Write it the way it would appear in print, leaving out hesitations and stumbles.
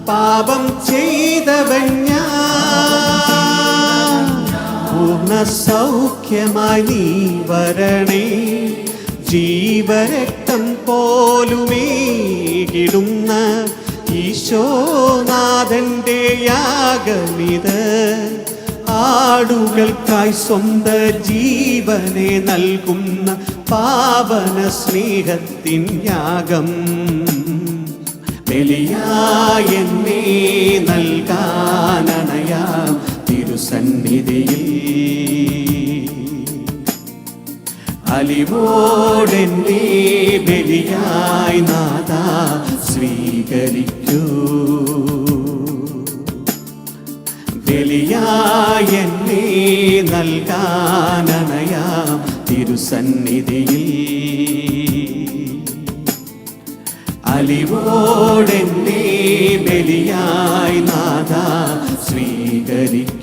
പാപം ചെയ്തവൻ ഞാൻ, പൂർണ്ണ സൗഖ്യമായി നീ വരണേ. ജീവരക്തം പോലുമേകിടുന്ന ഈശോനാഥന്റെ യാഗമിത്. ആടുകൾക്കായി സ്വന്ത ജീവനെ നൽകുന്ന പാവന സ്നേഹത്തിൻ യാഗം. ബലിയായി എന്നെ നൽകാനണയാം തിരുസന്നിധിയിൽ. അലിവോടെന്നെ ബലിയായി നാഥാ സ്വീകരിക്കൂ. ബലിയായി എന്നെ നൽകാനണയാം തിരുസന്നിധിയിൽ. അലിവോടെന്നെ ബലിയായി നാഥാ സ്വീകരിക്കൂ.